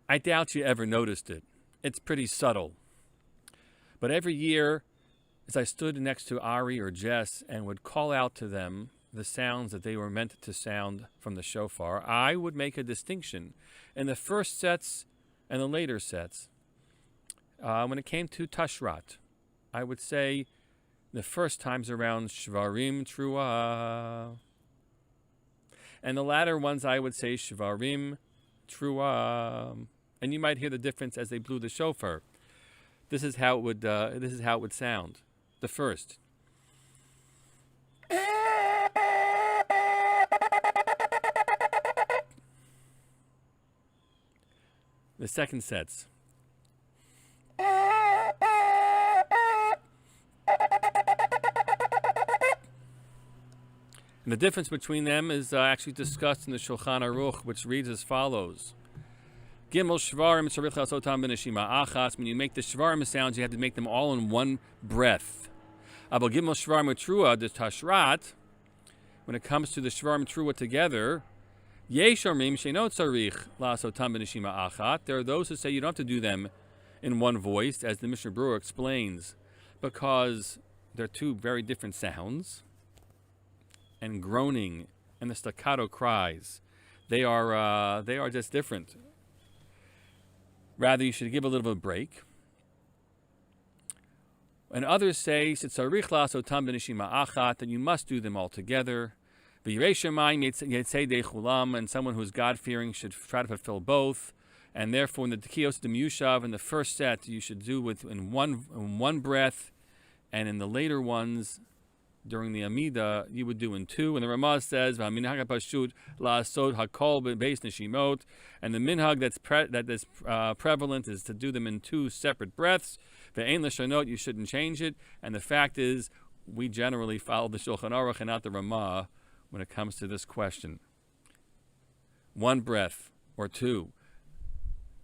I doubt you ever noticed it. It's pretty subtle. But every year, as I stood next to Ari or Jess and would call out to them the sounds that they were meant to sound from the shofar, I would make a distinction in the first sets and the later sets. When it came to Tashrat, I would say the first times around Shvarim Trua, and the latter ones I would say Shvarim Trua, and you might hear the difference as they blew the shofar. This is how it would sound. The first. The second sets. And the difference between them is actually discussed in the Shulchan Aruch, which reads as follows. Gimel shvarim tzarich lasotam b'neshima achas. When you make the shvarim sounds, you have to make them all in one breath. Abel gimel shvarim trua, the tashrat, when it comes to the shvarim trua together, yesh omrim she'no tzarich lasotam b'neshima achat. There are those who say you don't have to do them in one voice, as the Mishnah Berurah explains, because they're two very different sounds, and groaning and the staccato cries, they are just different. Rather, you should give a little bit of a break. And others say that you must do them all together. And someone who is God-fearing should try to fulfill both. And therefore, in the Tekiyos de Miyushav, in the first set, you should do in one breath, and in the later ones, during the Amida, you would do in two. And the Ramaz says, and the minhag that is prevalent is to do them in two separate breaths. You shouldn't change it. And the fact is, we generally follow the Shulchan Aruch and not the Ramah when it comes to this question. One breath or two.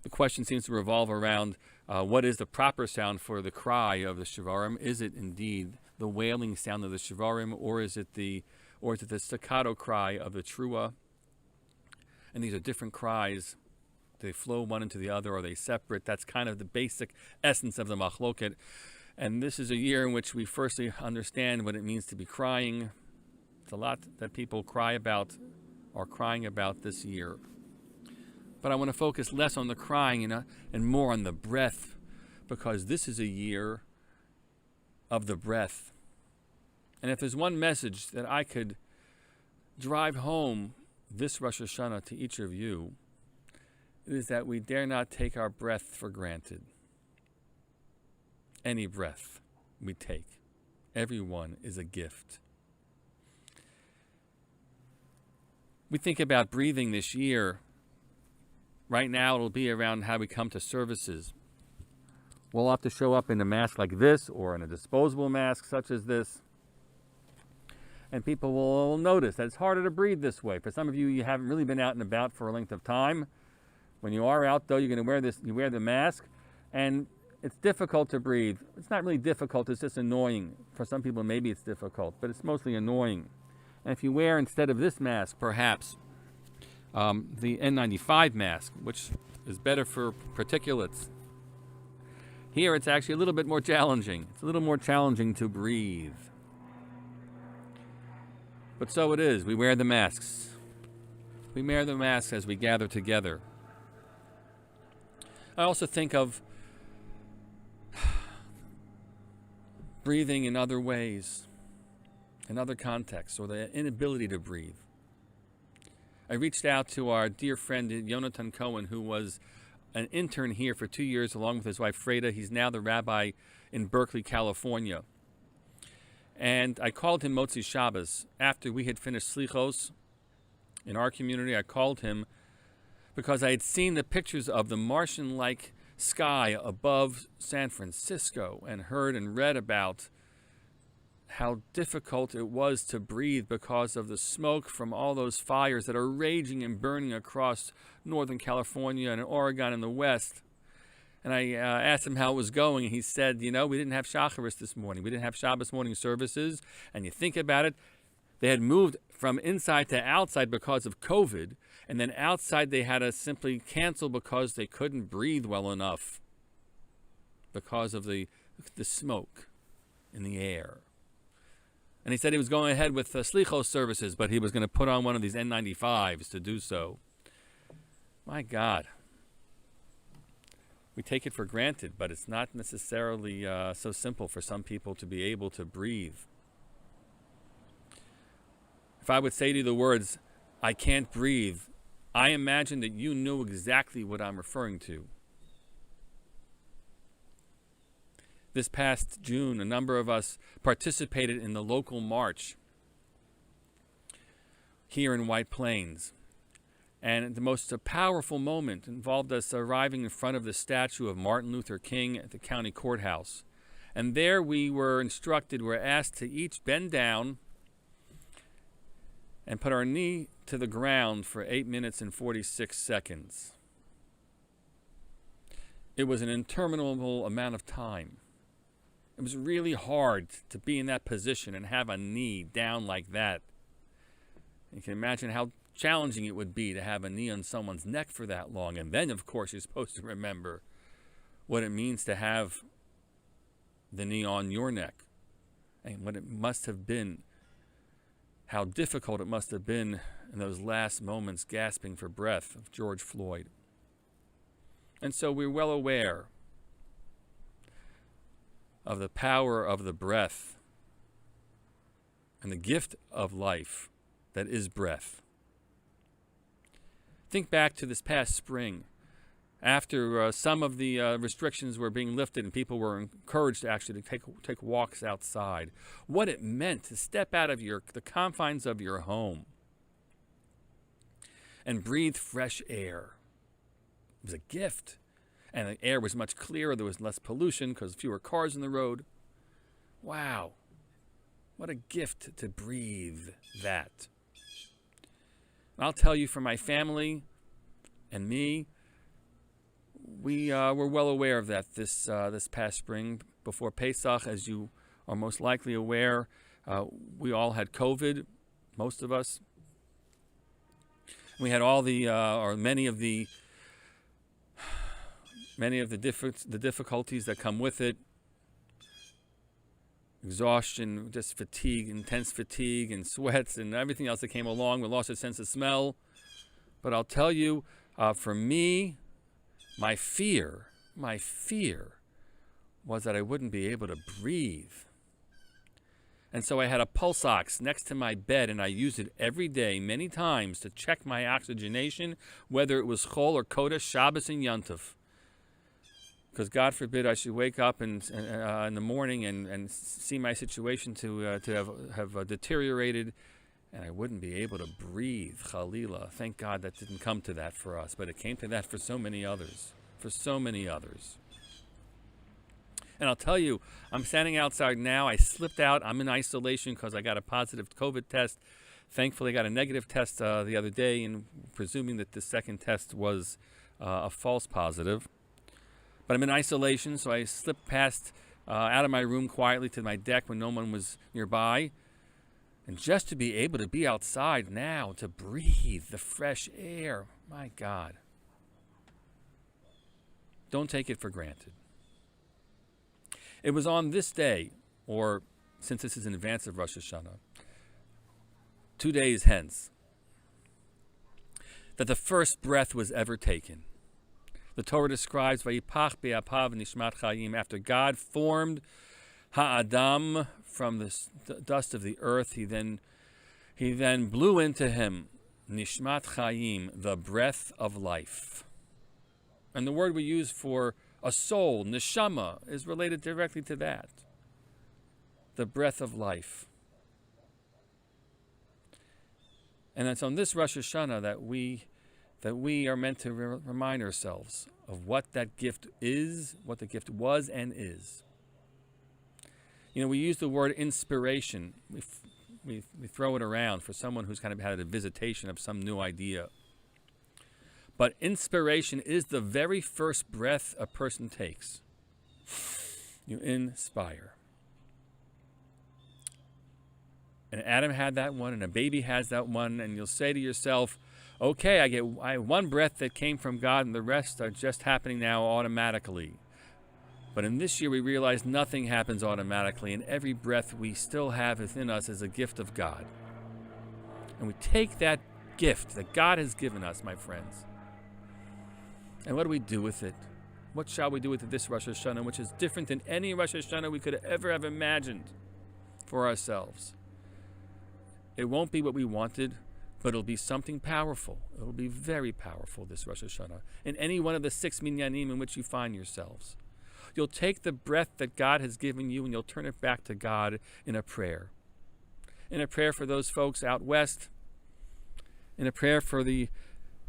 The question seems to revolve around what is the proper sound for the cry of the Shvarim? Is it indeed the wailing sound of the Shvarim, or is it the staccato cry of the Trua? And these are different cries. Do they flow one into the other? Or are they separate? That's kind of the basic essence of the machloket. And this is a year in which we firstly understand what it means to be crying. It's a lot that people are crying about this year. But I want to focus less on the crying and more on the breath, because this is a year of the breath. And if there's one message that I could drive home this Rosh Hashana to each of you, it is that we dare not take our breath for granted. Any breath we take, every one is a gift. We think about breathing this year. Right now it'll be around how we come to services. We'll have to show up in a mask like this or in a disposable mask such as this. And people will notice that it's harder to breathe this way. For some of you, you haven't really been out and about for a length of time. When you are out, though, you're going to wear the mask. And it's difficult to breathe. It's not really difficult, it's just annoying. For some people, maybe it's difficult, but it's mostly annoying. And if you wear, instead of this mask, perhaps, the N95 mask, which is better for particulates, here it's actually a little bit more challenging. It's a little more challenging to breathe. But so it is. We wear the masks. We wear the masks as we gather together. I also think of breathing in other ways, in other contexts, or the inability to breathe. I reached out to our dear friend Yonatan Cohen, who was an intern here for 2 years along with his wife Freda. He's now the rabbi in Berkeley, California. And I called him Motzi Shabbos after we had finished Slichos in our community. I called him because I had seen the pictures of the Martian-like sky above San Francisco and heard and read about how difficult it was to breathe because of the smoke from all those fires that are raging and burning across Northern California and Oregon in the West. And I asked him how it was going, and he said, we didn't have Shacharis this morning. We didn't have Shabbos morning services. And you think about it, they had moved from inside to outside because of COVID, And then outside they had to simply cancel because they couldn't breathe well enough because of the smoke in the air. And he said he was going ahead with slichos services, but he was going to put on one of these N95s to do so. My God. We take it for granted, but it's not necessarily so simple for some people to be able to breathe. If I would say to you the words, I can't breathe, I imagine that you knew exactly what I'm referring to. This past June, a number of us participated in the local march here in White Plains. And the most powerful moment involved us arriving in front of the statue of Martin Luther King at the county courthouse. And there we were asked to each bend down and put our knee to the ground for 8 minutes and 46 seconds. It was an interminable amount of time. It was really hard to be in that position and have a knee down like that. You can imagine how challenging it would be to have a knee on someone's neck for that long. And then, of course, you're supposed to remember what it means to have the knee on your neck and what it must have been, how difficult it must have been in those last moments gasping for breath of George Floyd. And so we're well aware of the power of the breath and the gift of life that is breath. Think back to this past spring, after some of the restrictions were being lifted and people were encouraged actually to take walks outside. What it meant to step out of the confines of your home and breathe fresh air. It was a gift. And the air was much clearer. There was less pollution because fewer cars on the road. Wow. What a gift to breathe that. I'll tell you, for my family and me, we were well aware of that this past spring before Pesach. As you are most likely aware, we all had COVID, most of us. We had all many of the difficulties that come with it. Exhaustion, just fatigue, intense fatigue, and sweats, and everything else that came along. We lost a sense of smell. But I'll tell you, for me, my fear was that I wouldn't be able to breathe. And so I had a pulse ox next to my bed, and I used it every day, many times, to check my oxygenation, whether it was Chol or Kodesh, Shabbos, and Yontif. Because God forbid I should wake up in the morning and see my situation to have deteriorated, and I wouldn't be able to breathe. Chalila. Thank God that didn't come to that for us, but it came to that for so many others. And I'll tell you, I'm standing outside now. I slipped out. I'm in isolation because I got a positive COVID test. Thankfully, I got a negative test the other day, and presuming that the second test was a false positive. But I'm in isolation, so I slipped past out of my room quietly to my deck when no one was nearby. And just to be able to be outside now, to breathe the fresh air, my God. Don't take it for granted. It was on this day, or since this is in advance of Rosh Hashana, 2 days hence, that the first breath was ever taken. The Torah describes Vayipach be'apav nishmat chayim. After God formed Ha'adam from the dust of the earth, he then blew into him nishmat chayim, the breath of life. And the word we use for a soul, neshama, is related directly to that. The breath of life. And it's on this Rosh Hashana that we are meant to remind ourselves of what that gift is, what the gift was and is. You know, we use the word inspiration. We throw it around for someone who's kind of had a visitation of some new idea. But inspiration is the very first breath a person takes. You inspire. And Adam had that one, and a baby has that one, and you'll say to yourself, Okay, I have one breath that came from God, and the rest are just happening now automatically. But in this year, we realize nothing happens automatically, and every breath we still have within us is a gift of God. And we take that gift that God has given us, my friends, and what do we do with it? What shall we do with this Rosh Hashana, which is different than any Rosh Hashana we could ever have imagined for ourselves? It won't be what we wanted, but it'll be something powerful. It'll be very powerful, this Rosh Hashana, in any one of the 6 minyanim in which you find yourselves. You'll take the breath that God has given you and you'll turn it back to God in a prayer. In a prayer for those folks out west, in a prayer for the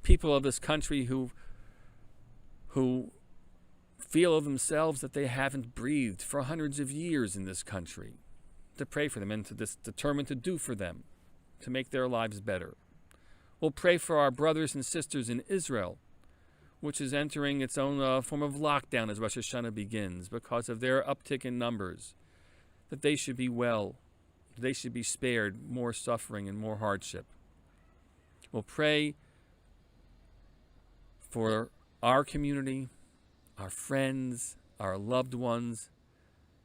people of this country who feel of themselves that they haven't breathed for hundreds of years in this country, to pray for them and to determine to do for them, to make their lives better. We'll pray for our brothers and sisters in Israel, which is entering its own form of lockdown as Rosh Hashanah begins because of their uptick in numbers, that they should be well, they should be spared more suffering and more hardship. We'll pray for our community, our friends, our loved ones,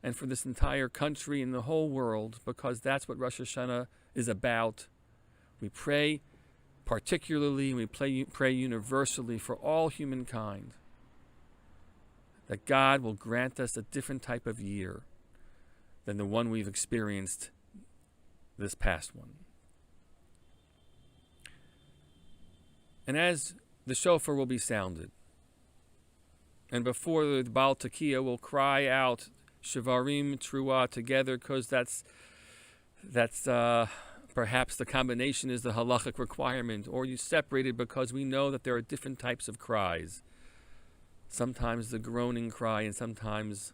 and for this entire country and the whole world, because that's what Rosh Hashanah is about. We pray particularly, and we pray universally for all humankind, that God will grant us a different type of year than the one we've experienced this past one. And as the shofar will be sounded, and before the Baal Tekiah will cry out Shivarim Truah together, because that's perhaps the combination is the halachic requirement, or you separate it because we know that there are different types of cries. Sometimes the groaning cry and sometimes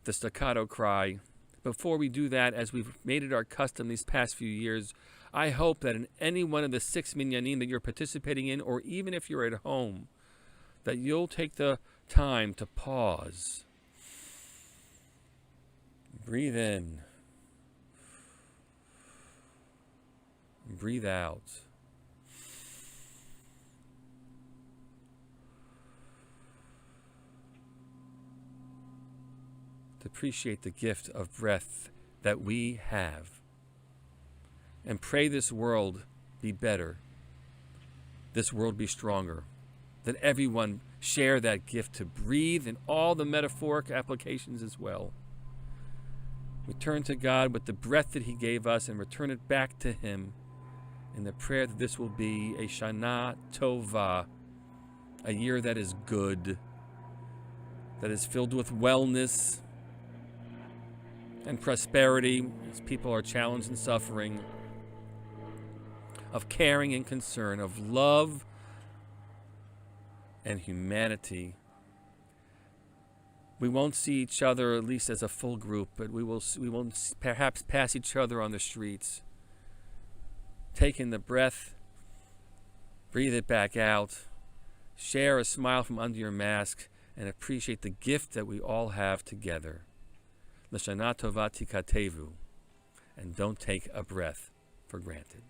the staccato cry. Before we do that, as we've made it our custom these past few years, I hope that in any one of the 6 minyanim that you're participating in, or even if you're at home, that you'll take the time to pause. Breathe in. Breathe out. To appreciate the gift of breath that we have. And pray this world be better. This world be stronger. That everyone share that gift to breathe in all the metaphoric applications as well. We turn to God with the breath that He gave us and return it back to Him in the prayer that this will be a Shana Tova, a year that is good, that is filled with wellness and prosperity as people are challenged and suffering, of caring and concern, of love and humanity. We won't see each other, at least as a full group, but we won't perhaps pass each other on the streets. Take in the breath, breathe it back out, share a smile from under your mask, and appreciate the gift that we all have together. L'shana tova tikatevu, and don't take a breath for granted.